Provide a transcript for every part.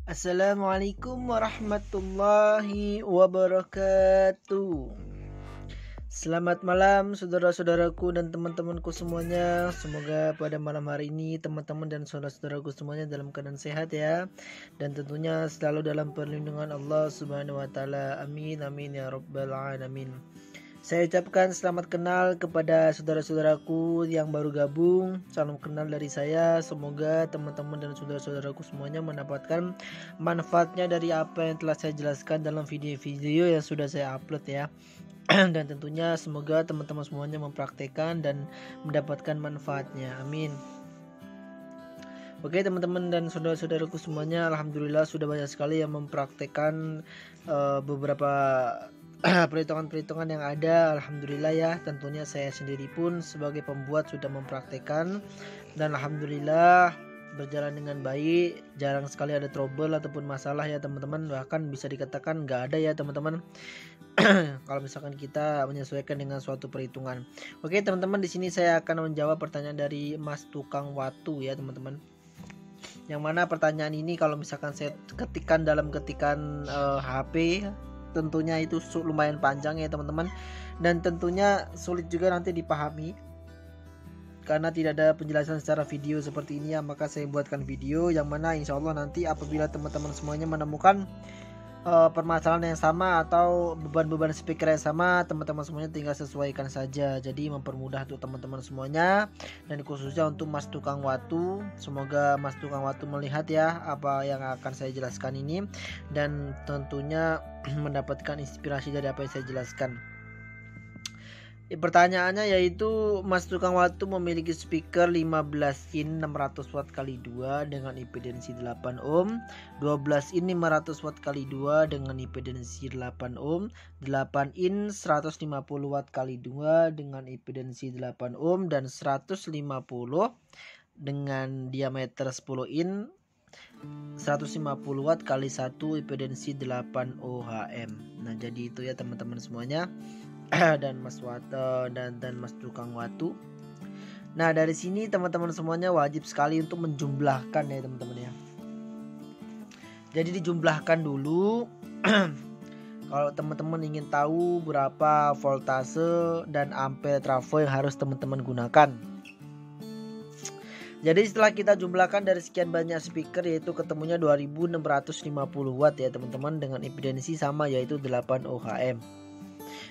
Assalamualaikum warahmatullahi wabarakatuh. Selamat malam saudara-saudaraku dan teman-temanku semuanya. Semoga pada malam hari ini teman-teman dan saudara-saudaraku semuanya dalam keadaan sehat ya. Dan tentunya selalu dalam perlindungan Allah Subhanahu wa taala. Amin amin ya rabbal alamin. Saya ucapkan selamat kenal kepada saudara-saudaraku yang baru gabung. Salam kenal dari saya. Semoga teman-teman dan saudara-saudaraku semuanya mendapatkan manfaatnya dari apa yang telah saya jelaskan dalam video-video yang sudah saya upload ya. Dan tentunya semoga teman-teman semuanya mempraktekkan dan mendapatkan manfaatnya. Amin. Oke teman-teman dan saudara-saudaraku semuanya, alhamdulillah sudah banyak sekali yang mempraktekkan beberapa perhitungan-perhitungan yang ada. Alhamdulillah ya, tentunya saya sendiri pun sebagai pembuat sudah mempraktekkan dan alhamdulillah berjalan dengan baik. Jarang sekali ada trouble ataupun masalah ya teman-teman, bahkan bisa dikatakan nggak ada ya teman-teman. Kalau misalkan kita menyesuaikan dengan suatu perhitungan. Oke teman-teman, di sini saya akan menjawab pertanyaan dari Mas Tukang Watu ya teman-teman. Yang mana pertanyaan ini kalau misalkan saya ketikkan dalam ketikan HP, tentunya itu lumayan panjang ya teman-teman, dan tentunya sulit juga nanti dipahami karena tidak ada penjelasan secara video seperti ini ya. Maka saya buatkan video yang mana insya Allah nanti apabila teman-teman semuanya menemukan permasalahan yang sama atau beban-beban speaker yang sama, teman-teman semuanya tinggal sesuaikan saja. Jadi mempermudah untuk teman-teman semuanya, dan khususnya untuk Mas Tukang Watu. Semoga Mas Tukang Watu melihat ya apa yang akan saya jelaskan ini, dan tentunya mendapatkan inspirasi dari apa yang saya jelaskan. Pertanyaannya yaitu, Mas Tukang Watu memiliki speaker 15 in 600 watt kali 2 dengan impedensi 8 ohm, 12 in 500 watt kali 2 dengan impedensi 8 ohm, 8 in 150 watt kali 2 dengan impedensi 8 ohm, dan 150 dengan diameter 10 in 150 watt kali 1 impedensi 8 ohm. Nah jadi itu ya teman-teman semuanya. Dan Mas Watu dan Mas Tukang Watu. Nah dari sini teman-teman semuanya wajib sekali untuk menjumlahkan ya teman-teman ya. Jadi dijumlahkan dulu. Kalau teman-teman ingin tahu berapa voltase dan ampere trafo yang harus teman-teman gunakan. Jadi setelah kita jumlahkan dari sekian banyak speaker, yaitu ketemunya 2650 watt ya teman-teman, dengan impedensi sama yaitu 8 ohm.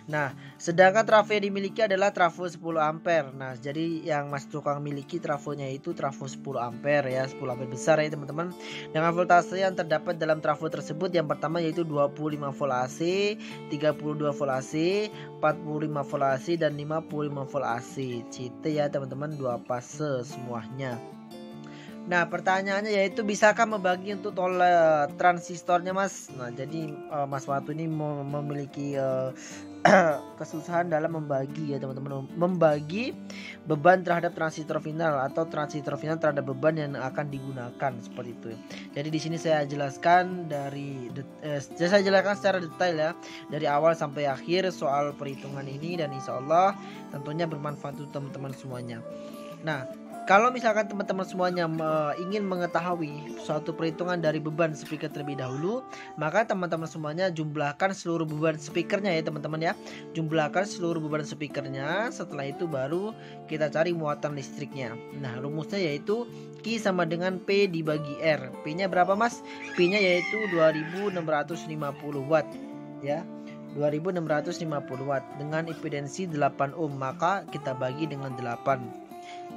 Nah, sedangkan trafo yang dimiliki adalah trafo 10 ampere. Nah, jadi yang Mas Tukang miliki trafonya itu trafo 10 ampere ya, 10 ampere besar ya teman-teman. Dengan voltase yang terdapat dalam trafo tersebut yang pertama yaitu 25 volt AC, 32 volt AC, 45 volt AC, dan 55 volt AC. CT ya teman-teman, 2 fase semuanya. Nah pertanyaannya yaitu, bisakah membagi untuk transistornya Mas? Nah jadi Mas Watu ini memiliki kesusahan dalam membagi ya teman-teman, membagi beban terhadap transistor final atau transistor final terhadap beban yang akan digunakan seperti itu. Jadi di sini saya jelaskan saya jelaskan secara detail ya dari awal sampai akhir soal perhitungan ini, dan insya Allah tentunya bermanfaat untuk teman-teman semuanya. Nah kalau misalkan teman-teman semuanya ingin mengetahui suatu perhitungan dari beban speaker terlebih dahulu, maka teman-teman semuanya jumlahkan seluruh beban speakernya ya teman-teman ya. Jumlahkan seluruh beban speakernya, setelah itu baru kita cari muatan listriknya. Nah rumusnya yaitu Q sama dengan P dibagi R. P nya berapa Mas? P nya yaitu 2650 watt ya. 2650 watt dengan impedensi 8 ohm, maka kita bagi dengan 8.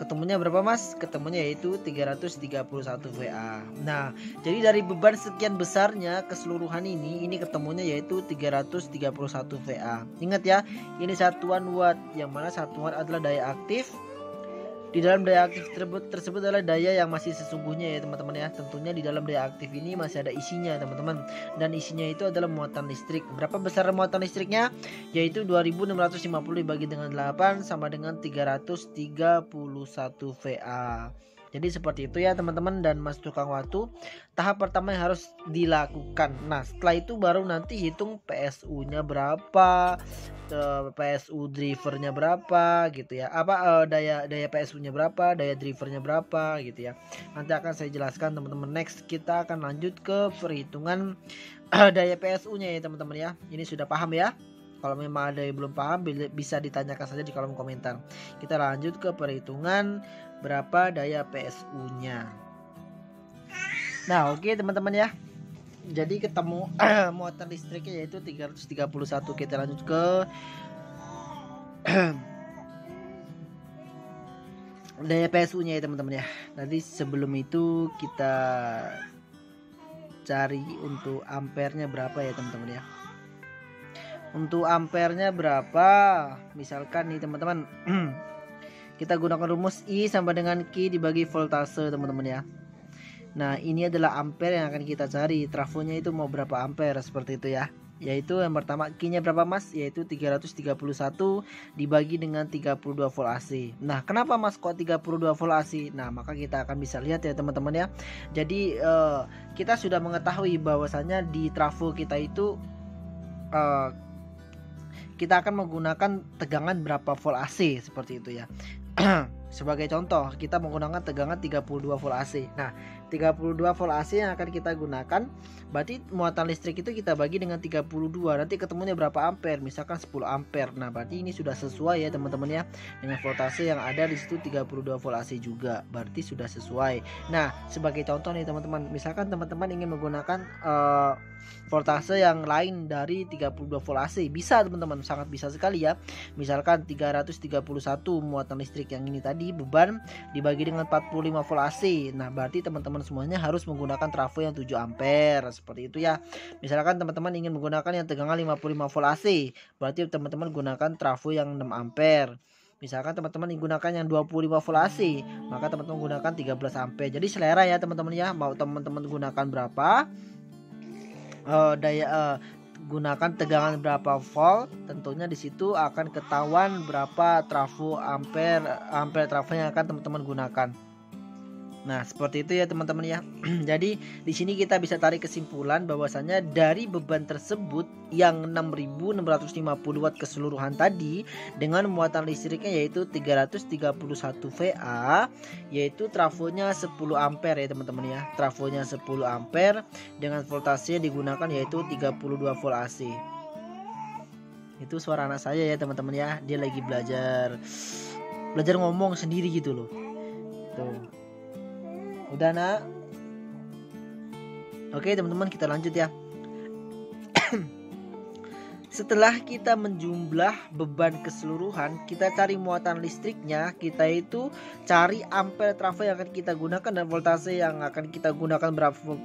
Ketemunya berapa Mas? Ketemunya yaitu 331 VA. Nah jadi dari beban sekian besarnya keseluruhan ini ketemunya yaitu 331 VA. Ingat ya, ini satuan watt, yang mana satuan adalah daya aktif. Di dalam daya aktif tersebut adalah daya yang masih sesungguhnya ya teman-teman ya. Tentunya di dalam daya aktif ini masih ada isinya teman-teman, dan isinya itu adalah muatan listrik. Berapa besar muatan listriknya? Yaitu 2650 dibagi dengan 8 sama dengan 331 VA. Jadi seperti itu ya teman-teman dan Mas tukang waktu. Tahap pertama yang harus dilakukan. Nah setelah itu baru nanti hitung PSU-nya berapa, PSU drivernya berapa gitu ya. Daya PSU-nya berapa, daya drivernya berapa gitu ya. Nanti akan saya jelaskan teman-teman. Next kita akan lanjut ke perhitungan daya PSU-nya ya teman-teman ya. Ini sudah paham ya? Kalau memang ada yang belum paham bisa ditanyakan saja di kolom komentar. Kita lanjut ke perhitungan berapa daya PSU-nya. Nah, oke teman-teman ya. Jadi ketemu muatan listriknya yaitu 331. Kita lanjut ke daya PSU-nya ya teman-teman ya. Nanti sebelum itu kita cari untuk ampernya berapa ya teman-teman ya. Untuk ampernya berapa? Misalkan nih teman-teman, kita gunakan rumus I sama dengan Q dibagi voltase teman-teman ya. Nah ini adalah ampere yang akan kita cari. Trafonya itu mau berapa ampere seperti itu ya. Yaitu yang pertama Q-nya berapa mas? Yaitu 331 dibagi dengan 32 volt AC. Nah kenapa mas kok 32 volt AC? Nah maka kita akan bisa lihat ya teman-teman ya. Jadi kita sudah mengetahui bahwasanya di trafo kita itu kita akan menggunakan tegangan berapa volt AC seperti itu ya. Sebagai contoh kita menggunakan tegangan 32 volt AC. Nah 32 volt AC yang akan kita gunakan, berarti muatan listrik itu kita bagi dengan 32, nanti ketemunya berapa ampere, misalkan 10 ampere. Nah berarti ini sudah sesuai ya teman-teman ya, dengan voltase yang ada di situ 32 volt AC juga, berarti sudah sesuai. Nah sebagai contoh nih teman-teman, misalkan teman-teman ingin menggunakan voltase yang lain dari 32 volt AC, bisa teman-teman, sangat bisa sekali ya. Misalkan 331 muatan listrik yang ini tadi beban dibagi dengan 45 volt AC. Nah berarti teman-teman semuanya harus menggunakan trafo yang 7 ampere seperti itu ya. Misalkan teman-teman ingin menggunakan yang tegangan 55 volt AC, berarti teman-teman gunakan trafo yang 6 ampere. Misalkan teman-teman menggunakan yang 25 volt AC, maka teman-teman gunakan 13 ampere. Jadi selera ya teman-teman ya, mau teman-teman gunakan berapa gunakan tegangan berapa volt, tentunya di situ akan ketahuan berapa trafo ampere trafo yang akan teman-teman gunakan. Nah seperti itu ya teman-teman ya. Jadi di sini kita bisa tarik kesimpulan bahwasanya dari beban tersebut yang 6650 watt keseluruhan tadi dengan muatan listriknya yaitu 331 VA, yaitu trafonya 10 ampere ya teman-teman ya. Trafonya 10 ampere dengan voltase digunakan yaitu 32 volt AC. Itu suara anak saya ya teman-teman ya, dia lagi belajar ngomong sendiri gitu loh. Tuh. Udah nak? Oke teman-teman, kita lanjut ya. Setelah kita menjumlah beban keseluruhan, kita cari muatan listriknya. Kita itu cari ampere trafo yang akan kita gunakan dan voltase yang akan kita gunakan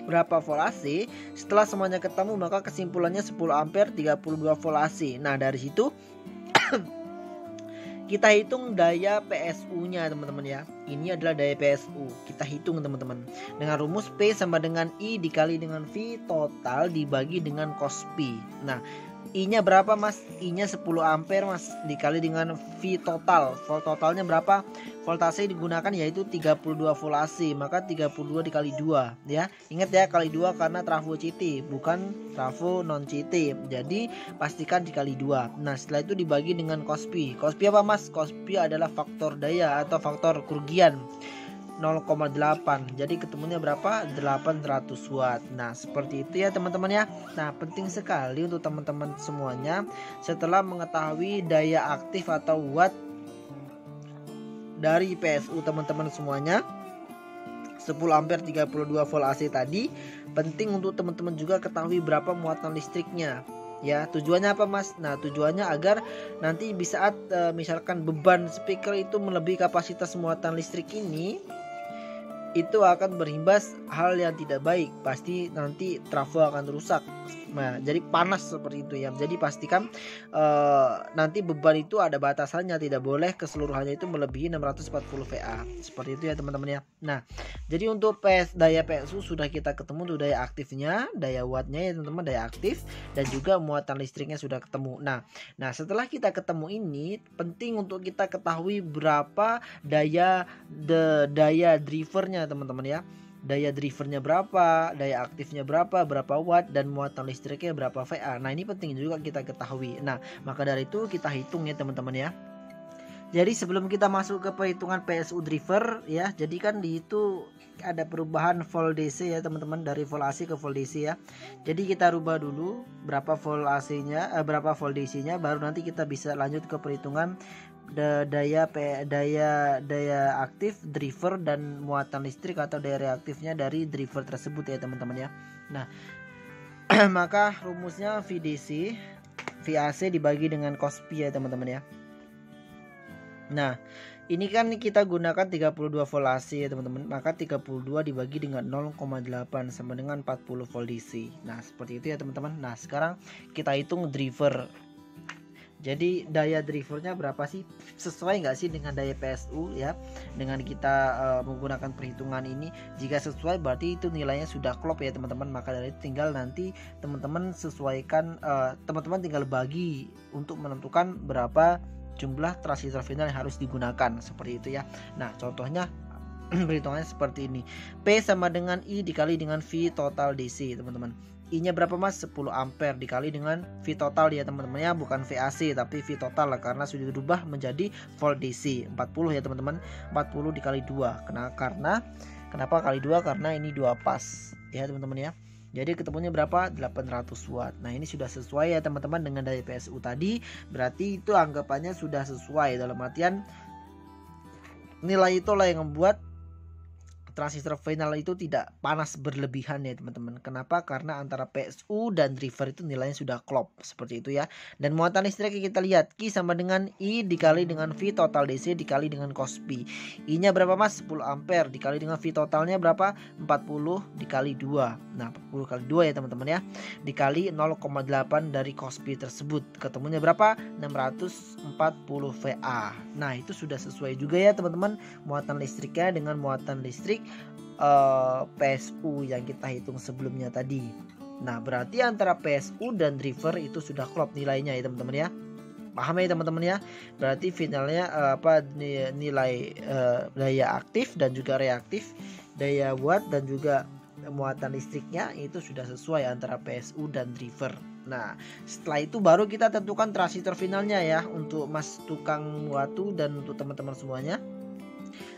berapa volt AC. Setelah semuanya ketemu, maka kesimpulannya 10 ampere 32 volt AC. Nah dari situ kita hitung daya PSU-nya teman-teman ya. Ini adalah daya PSU. Kita hitung teman-teman. Dengan rumus P sama dengan I dikali dengan V total dibagi dengan cos P. Nah, I-nya berapa mas? I-nya 10 ampere mas, dikali dengan V total. Volt totalnya berapa? Voltase digunakan yaitu 32 volt AC, maka 32 dikali 2 ya. Ingat ya, kali 2 karena trafo CT bukan trafo non CT. Jadi pastikan dikali 2. Nah setelah itu dibagi dengan cos P. Cos P apa mas? Cos P adalah faktor daya atau faktor kerugian 0,8. Jadi ketemunya berapa? 800 watt. Nah seperti itu ya teman-teman ya. Nah penting sekali untuk teman-teman semuanya, setelah mengetahui daya aktif atau watt dari PSU teman-teman semuanya 10 ampere 32 volt AC tadi, penting untuk teman-teman juga ketahui berapa muatan listriknya ya. Tujuannya apa mas? Nah tujuannya agar nanti di saat misalkan beban speaker itu melebihi kapasitas muatan listrik ini, itu akan berimbas hal yang tidak baik, pasti nanti trafo akan rusak. Nah, jadi panas seperti itu ya. Jadi pastikan nanti beban itu ada batasannya, tidak boleh keseluruhannya itu melebihi 640 VA. Seperti itu ya teman-teman ya. Nah, jadi untuk daya PSU sudah kita ketemu tuh daya aktifnya, daya wattnya ya teman-teman, daya aktif, dan juga muatan listriknya sudah ketemu. Nah, setelah kita ketemu ini, penting untuk kita ketahui berapa daya drivernya teman-teman ya. Daya drivernya berapa, daya aktifnya berapa watt, dan muatan listriknya berapa VA. Nah, ini penting juga kita ketahui. Nah, maka dari itu kita hitung ya teman-teman ya. Jadi sebelum kita masuk ke perhitungan PSU driver ya, jadi kan di itu ada perubahan volt DC ya teman-teman, dari volt AC ke volt DC ya. Jadi kita rubah dulu berapa volt AC-nya, berapa volt DC-nya, baru nanti kita bisa lanjut ke perhitungan daya aktif driver dan muatan listrik atau daya reaktifnya dari driver tersebut ya teman-teman ya. Nah, maka rumusnya VDC VAC dibagi dengan cos pi ya teman-teman ya. Nah, ini kan kita gunakan 32 volt AC ya teman-teman. Maka 32 dibagi dengan 0,8 sama dengan 40 volt DC. Nah, seperti itu ya teman-teman. Nah, sekarang kita hitung driver. Jadi daya drivernya berapa sih? Sesuai nggak sih dengan daya PSU ya? Dengan kita menggunakan perhitungan ini, jika sesuai berarti itu nilainya sudah klop ya teman-teman. Maka dari itu tinggal nanti teman-teman sesuaikan, teman-teman tinggal bagi untuk menentukan berapa jumlah transistor final yang harus digunakan, seperti itu ya. Nah, contohnya perhitungannya seperti ini. P sama dengan I dikali dengan V total DC teman-teman. I-nya berapa mas? 10 ampere dikali dengan V total ya teman-teman ya, bukan VAC tapi V total lah, karena sudah dirubah menjadi volt DC 40 ya teman-teman. 40 dikali 2. Kenapa kali 2? Karena ini 2 pas ya teman-teman ya. Jadi ketemunya berapa? 800 watt. Nah, ini sudah sesuai ya teman-teman dengan daya PSU tadi. Berarti itu anggapannya sudah sesuai, dalam artian nilai itulah yang membuat transistor final itu tidak panas berlebihan ya teman-teman. Kenapa? Karena antara PSU dan driver itu nilainya sudah klop, seperti itu ya. Dan muatan listrik kita lihat, Q sama dengan I dikali dengan V total DC dikali dengan cos pi. I-nya berapa mas? 10 ampere dikali dengan V totalnya berapa? 40 dikali 2. Nah, 40 kali 2 ya teman-teman ya. Dikali 0,8 dari cos pi tersebut. Ketemunya berapa? 640 VA. Nah, itu sudah sesuai juga ya teman-teman, muatan listriknya dengan muatan listrik PSU yang kita hitung sebelumnya tadi. Nah, berarti antara PSU dan driver itu sudah klop nilainya ya teman-teman ya. Paham ya teman-teman ya. Berarti finalnya nilai daya aktif dan juga reaktif, daya watt dan juga muatan listriknya itu sudah sesuai antara PSU dan driver. Nah, setelah itu baru kita tentukan transistor finalnya ya, untuk mas tukang watu dan untuk teman-teman semuanya.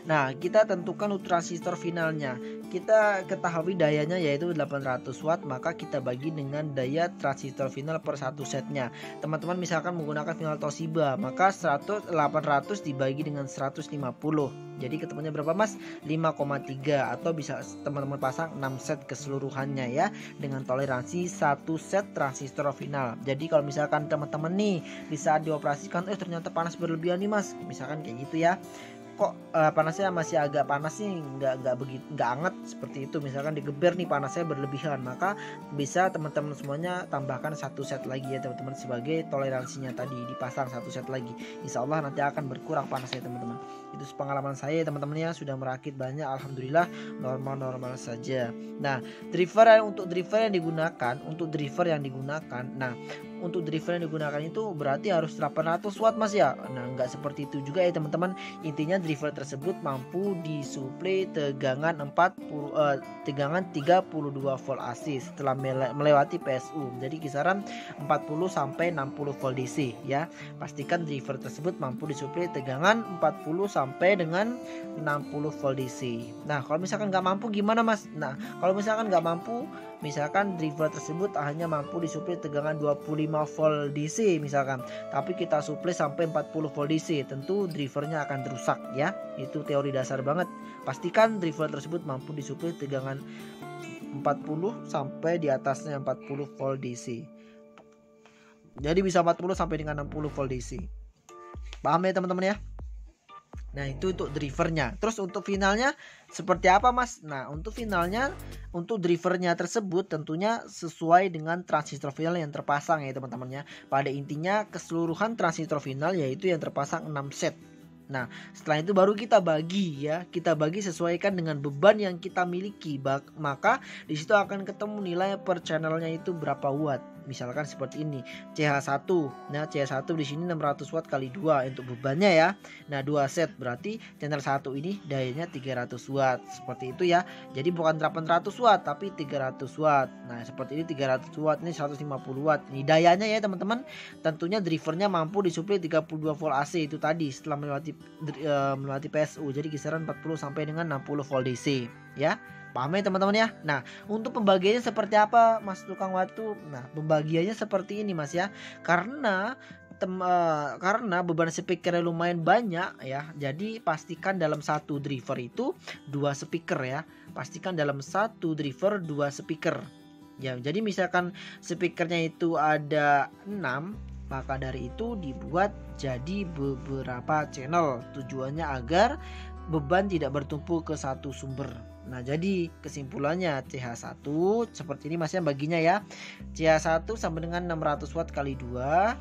Nah, kita tentukan untuk transistor finalnya. Kita ketahui dayanya yaitu 800 watt, maka kita bagi dengan daya transistor final per satu setnya. Teman-teman misalkan menggunakan final Toshiba, maka 800 dibagi dengan 150. Jadi ketemunya berapa mas? 5,3, atau bisa teman-teman pasang 6 set keseluruhannya ya, dengan toleransi 1 set transistor final. Jadi kalau misalkan teman-teman nih di saat dioperasikan ternyata panas berlebihan nih mas, misalkan kayak gitu ya, kok panasnya masih agak panas nih, nggak hangat seperti itu, misalkan digeber nih panasnya berlebihan, maka bisa teman-teman semuanya tambahkan 1 set lagi ya teman-teman, sebagai toleransinya tadi, dipasang 1 set lagi, insya Allah nanti akan berkurang panasnya teman-teman. Itu pengalaman saya teman-teman ya, sudah merakit banyak, alhamdulillah normal-normal saja. Nah, untuk driver yang digunakan, nah untuk driver yang digunakan itu berarti harus 800 watt mas ya. Nah, nggak seperti itu juga ya teman-teman. Intinya driver tersebut mampu disuplai tegangan 32 volt AC setelah melewati PSU. Jadi kisaran 40 sampai 60 volt DC ya. Pastikan driver tersebut mampu disuplai tegangan 40 sampai dengan 60 volt DC. Nah, kalau misalkan nggak mampu gimana mas? Nah, kalau misalkan nggak mampu, misalkan driver tersebut hanya mampu disuplai tegangan 25 volt DC misalkan, tapi kita suplai sampai 40 volt DC, tentu drivernya akan rusak ya. Itu teori dasar banget. Pastikan driver tersebut mampu disuplai tegangan 40 sampai di atasnya 40 volt DC. Jadi bisa 40 sampai dengan 60 volt DC. Paham ya teman-teman ya? Nah itu untuk drivernya. Terus untuk finalnya seperti apa mas? Nah untuk finalnya, untuk drivernya tersebut tentunya sesuai dengan transistor final yang terpasang ya teman-teman ya. Pada intinya keseluruhan transistor final yaitu yang terpasang 6 set. Nah setelah itu baru kita bagi ya, kita bagi sesuaikan dengan beban yang kita miliki. Maka disitu akan ketemu nilai per channelnya itu berapa watt. Misalkan seperti ini CH1. Nah CH1 di sini 600 watt kali 2 untuk bebannya ya. Nah 2 set berarti channel 1 ini dayanya 300 watt. Seperti itu ya. Jadi bukan 800 watt tapi 300 watt. Nah seperti ini 300 watt, ini 150 watt. Ini dayanya ya teman-teman. Tentunya drivernya mampu disuplai 32 volt AC itu tadi setelah melewati PSU. Jadi kisaran 40 sampai dengan 60 volt DC ya. Paham ya teman-teman ya. Nah untuk pembagiannya seperti apa mas tukang waktu? Nah pembagiannya seperti ini mas ya. Karena beban speakernya lumayan banyak ya. Jadi pastikan dalam satu driver itu 2 speaker ya. Pastikan dalam satu driver 2 speaker. Ya jadi misalkan speakernya itu ada 6, maka dari itu dibuat jadi beberapa channel. Tujuannya agar beban tidak bertumpuk ke satu sumber. Nah jadi kesimpulannya CH1 seperti ini mas ya baginya ya. CH1 sama dengan 600 watt kali 2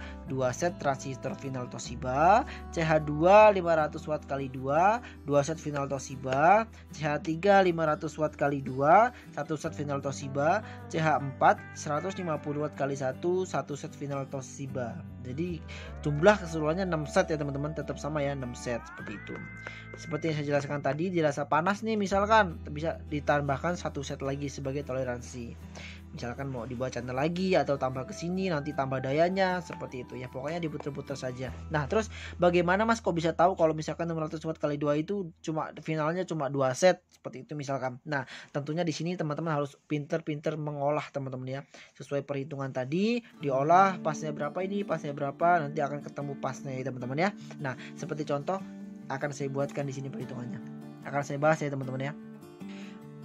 set transistor final Toshiba. CH2 500 watt kali 2 set final Toshiba. CH3 500 watt kali 2 1 set final Toshiba. CH4 150 watt kali 1 set final Toshiba. Jadi jumlah keseluruhannya 6 set ya teman-teman, tetap sama ya 6 set seperti itu. Seperti yang saya jelaskan tadi, dirasa panas nih misalkan bisa ditambahkan 1 set lagi sebagai toleransi. Misalkan mau dibuat channel lagi atau tambah ke sini nanti tambah dayanya seperti itu ya. Pokoknya diputer-puter saja. Nah, terus bagaimana Mas kok bisa tahu kalau misalkan 600 watt kali 2 itu finalnya cuma 2 set seperti itu misalkan. Nah, tentunya di sini teman-teman harus pinter-pinter mengolah teman-teman ya. Sesuai perhitungan tadi, diolah pasnya berapa ini, pasnya berapa, nanti akan ketemu pasnya ya teman-teman ya. Nah, seperti contoh akan saya buatkan di sini perhitungannya. Akan saya bahas ya teman-teman ya.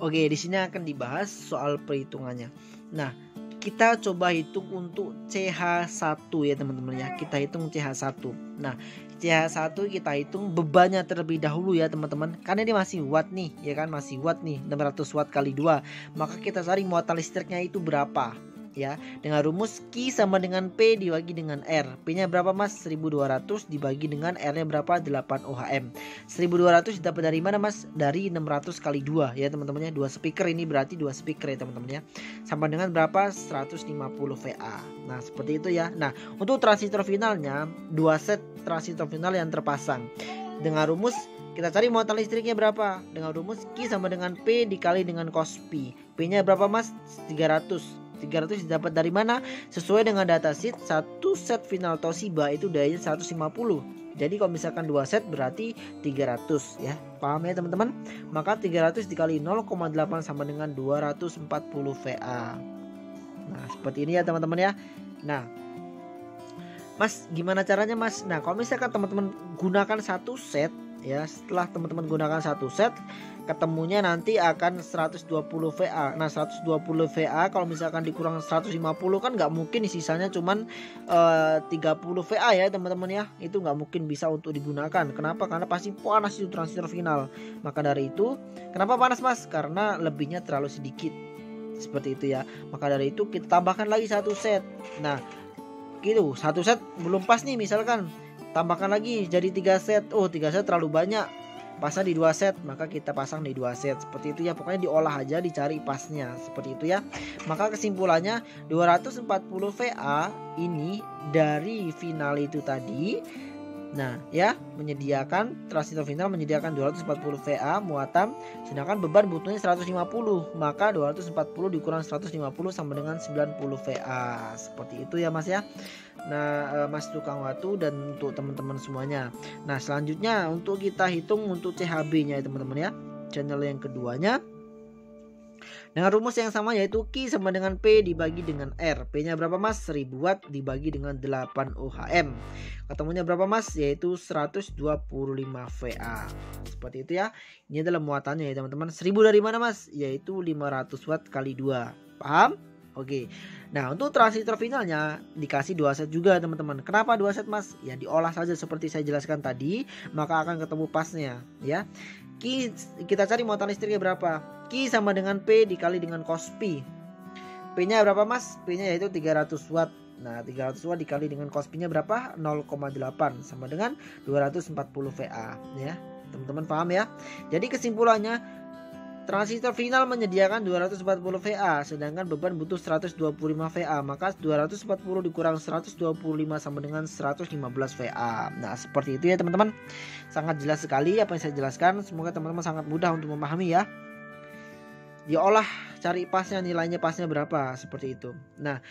Oke, di sini akan dibahas soal perhitungannya. Nah, kita coba hitung untuk CH1 ya teman-teman ya. Kita hitung CH1. Nah, CH1 kita hitung bebannya terlebih dahulu ya teman-teman. Karena ini masih watt nih, ya kan masih watt nih, 600 watt kali 2. Maka kita cari muatan listriknya itu berapa. Ya, dengan rumus Q sama dengan P dibagi dengan R. P-nya berapa Mas? 1200 dibagi dengan R-nya berapa? 8 ohm. 1200 dapat dari mana Mas? Dari 600 kali 2 ya teman-teman ya. 2 speaker ini berarti 2 speaker ya teman-teman ya. Sama dengan berapa? 150 VA. Nah, seperti itu ya. Nah, untuk transistor finalnya 2 set transistor final yang terpasang. Dengan rumus kita cari muatan listriknya berapa? Dengan rumus Q sama dengan P dikali dengan cos P. P-nya berapa Mas? 300 didapat dari mana? Sesuai dengan datasheet, 1 set final Toshiba itu dayanya 150. Jadi kalau misalkan 2 set berarti 300 ya. Paham ya teman-teman? Maka 300 dikali 0,8 sama dengan 240 VA. Nah, seperti ini ya teman-teman ya. Nah, Mas, gimana caranya Mas? Nah, kalau misalkan teman-teman gunakan 1 set ya, setelah teman-teman gunakan 1 set ketemunya nanti akan 120 VA. Nah 120 VA kalau misalkan dikurang 150 kan nggak mungkin, sisanya cuman 30 VA ya teman-teman ya. Itu nggak mungkin bisa untuk digunakan. Kenapa? Karena pasti panas itu transistor final. Maka dari itu, kenapa panas Mas? Karena lebihnya terlalu sedikit. Seperti itu ya. Maka dari itu kita tambahkan lagi 1 set. Nah gitu, 1 set belum pas nih misalkan. Tambahkan lagi jadi 3 set. Oh 3 set terlalu banyak, pasang di 2 set, maka kita pasang di 2 set seperti itu ya. Pokoknya diolah aja, dicari pasnya seperti itu ya. Maka kesimpulannya 240 VA ini dari final itu tadi. Nah ya, menyediakan transistor final menyediakan 240 VA muatan, sedangkan beban butuhnya 150. Maka 240 dikurang 150 sama dengan 90 VA. Seperti itu ya Mas ya. Nah Mas tukang waktu dan untuk teman-teman semuanya. Nah selanjutnya untuk kita hitung untuk CHB nya ya teman-teman ya. Channel yang keduanya dengan rumus yang sama yaitu Q sama dengan P dibagi dengan R. P nya berapa Mas? 1000 watt dibagi dengan 8 ohm. Ketemunya berapa Mas? Yaitu 125 VA. Seperti itu ya. Ini adalah muatannya ya teman-teman. 1000 dari mana Mas? Yaitu 500 watt kali 2. Paham? Oke. Nah, untuk transistor finalnya dikasih 2 set juga teman-teman. Kenapa 2 set Mas? Ya diolah saja seperti saya jelaskan tadi, maka akan ketemu pasnya ya. Q kita cari muatan listriknya berapa? Q sama dengan P dikali dengan cos P. P-nya berapa Mas? P-nya yaitu 300 watt. Nah, 300 watt dikali dengan cos P-nya berapa? 0,8 sama dengan 240 VA ya. Teman-teman paham ya? Jadi kesimpulannya, transistor final menyediakan 240 VA, sedangkan beban butuh 125 VA. Maka 240 dikurang 125 sama dengan 115 VA. Nah, seperti itu ya teman-teman. Sangat jelas sekali apa yang saya jelaskan. Semoga teman-teman sangat mudah untuk memahami ya. Diolah, cari pasnya, nilainya pasnya berapa, seperti itu. Nah,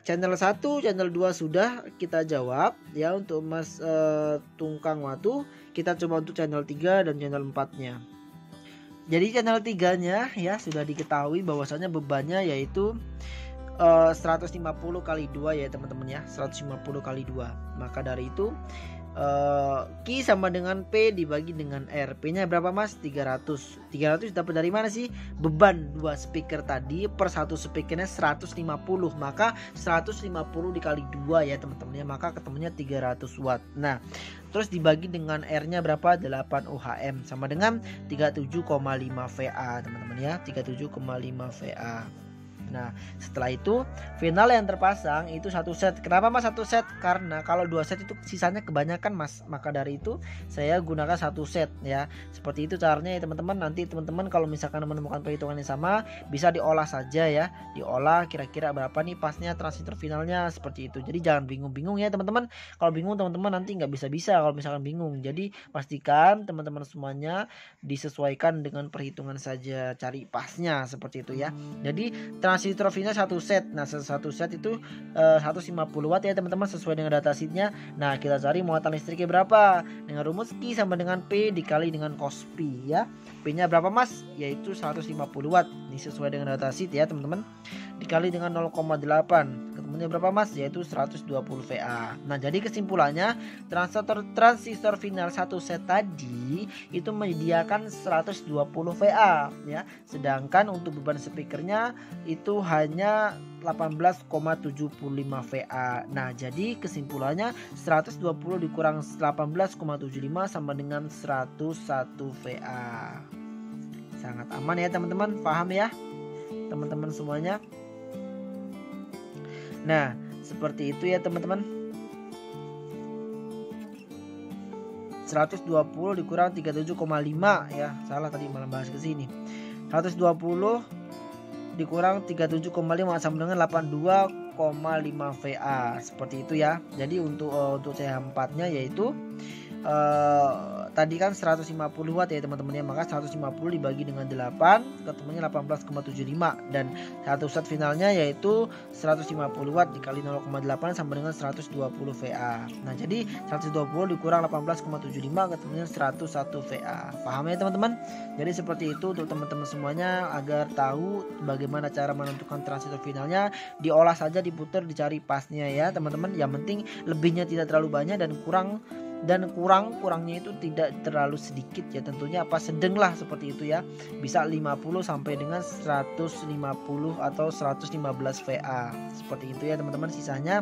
channel 1, channel 2 sudah kita jawab ya. Untuk Mas Tungkang Watu, kita coba untuk channel 3 dan channel 4-nya. Jadi channel 3-nya ya sudah diketahui bahwasanya bebannya yaitu 150 kali 2 ya teman-teman ya, 150 kali 2. Maka dari itu Q sama dengan P dibagi dengan R. P nya berapa Mas? 300. 300 dapat dari mana sih? Beban 2 speaker tadi per satu speakernya 150. Maka 150 dikali 2 ya teman-teman ya, maka ketemunya 300 watt. Nah, terus dibagi dengan R nya berapa? 8 ohm sama dengan 37,5 VA teman-teman ya, 37,5 VA. Nah, setelah itu final yang terpasang itu 1 set. Kenapa Mas 1 set? Karena kalau 2 set itu sisanya kebanyakan Mas. Maka dari itu saya gunakan 1 set ya. Seperti itu caranya ya teman-teman. Nanti teman-teman kalau misalkan menemukan perhitungan yang sama, bisa diolah saja ya. Diolah kira-kira berapa nih pasnya transistor finalnya, seperti itu. Jadi jangan bingung-bingung ya teman-teman. Kalau bingung teman-teman nanti nggak bisa-bisa kalau misalkan bingung. Jadi pastikan teman-teman semuanya disesuaikan dengan perhitungan saja, cari pasnya seperti itu ya. Jadi transistor final 1 set. Nah, 1 set itu 150 watt ya teman-teman, sesuai dengan datasheetnya. Nah, kita cari muatan listriknya berapa dengan rumus Q sama dengan P dikali dengan cos P ya. P nya berapa Mas? Yaitu 150 watt. Ini sesuai dengan datasheet ya teman-teman. Dikali dengan 0,8 ketemunya berapa Mas? Yaitu 120 VA. Nah, jadi kesimpulannya transistor final 1 set tadi itu menyediakan 120 VA ya. Sedangkan untuk beban speakernya itu hanya 18,75 VA. Nah, jadi kesimpulannya 120 dikurang 18,75 sama dengan 101 VA. Sangat aman ya teman-teman, paham ya teman-teman semuanya. Nah, seperti itu ya teman-teman. 120 dikurang 37,5 ya. Salah tadi malah bahas ke sini. 120 dikurang 37,5 sama dengan 82,5 VA. Seperti itu ya. Jadi untuk CH4-nya yaitu tadi kan 150 watt ya teman-teman ya, maka 150 dibagi dengan 8 ketemunya 18,75 dan satu set finalnya yaitu 150 watt dikali 0,8 sama dengan 120 VA. Nah, jadi 120 dikurang 18,75 ketemunya 101 VA. Paham ya teman-teman? Jadi seperti itu untuk teman-teman semuanya, agar tahu bagaimana cara menentukan transistor finalnya. Diolah saja, diputar, dicari pasnya ya teman-teman. Yang penting lebihnya tidak terlalu banyak dan kurangnya itu tidak terlalu sedikit ya, tentunya sedang lah seperti itu ya. Bisa 50 sampai dengan 150 atau 115 VA. Seperti itu ya teman-teman, sisanya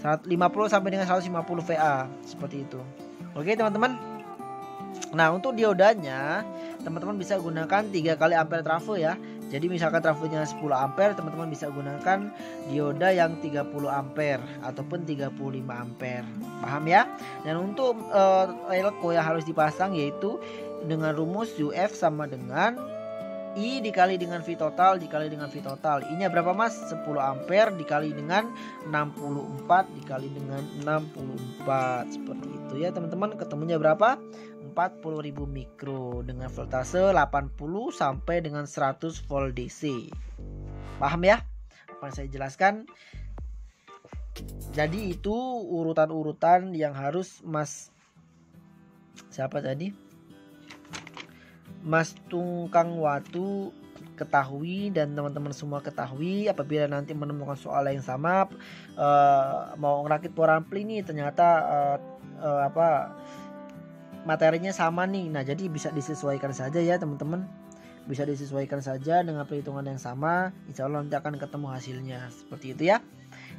50 sampai dengan 150 VA seperti itu. Oke teman-teman. Nah, untuk diodanya teman-teman bisa gunakan 3 kali ampere trafo ya. Jadi misalkan trafonya 10 ampere, teman-teman bisa gunakan dioda yang 30 ampere ataupun 35 ampere. Paham ya? Dan untuk elko yang harus dipasang yaitu dengan rumus UF sama dengan I dikali dengan V total dikali dengan V total. I-nya berapa Mas? 10 ampere dikali dengan 64 dikali dengan 64. Seperti itu ya teman-teman. Ketemunya berapa? 40.000 mikro dengan voltase 80 sampai dengan 100 volt DC. Paham ya apa yang saya jelaskan? Jadi itu urutan-urutan yang harus Mas Tungkang Watu ketahui dan teman-teman semua ketahui. Apabila nanti menemukan soal yang sama, mau ngerakit power ampli nih, ternyata materinya sama nih. Nah, jadi bisa disesuaikan saja ya teman-teman. bisa disesuaikan saja dengan perhitungan yang sama, insya Allah nanti akan ketemu hasilnya. Seperti itu ya.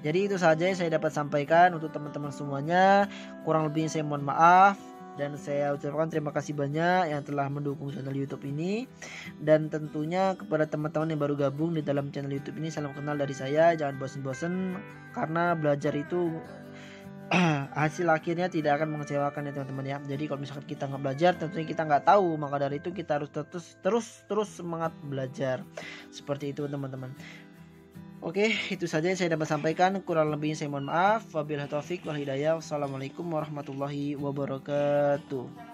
Jadi itu saja yang saya dapat sampaikan untuk teman-teman semuanya. Kurang lebihnya saya mohon maaf. Dan saya ucapkan terima kasih banyak yang telah mendukung channel YouTube ini. Dan tentunya kepada teman-teman yang baru gabung di dalam channel YouTube ini, salam kenal dari saya. Jangan bosan-bosan, karena belajar itu hasil akhirnya tidak akan mengecewakan ya teman-teman ya. Jadi kalau misalkan kita nggak belajar, tentunya kita nggak tahu. Maka dari itu kita harus terus semangat belajar. Seperti itu teman-teman. Oke, itu saja yang saya dapat sampaikan. Kurang lebihnya saya mohon maaf. Wabillahi taufik wal hidayah. Wassalamualaikum warahmatullahi wabarakatuh.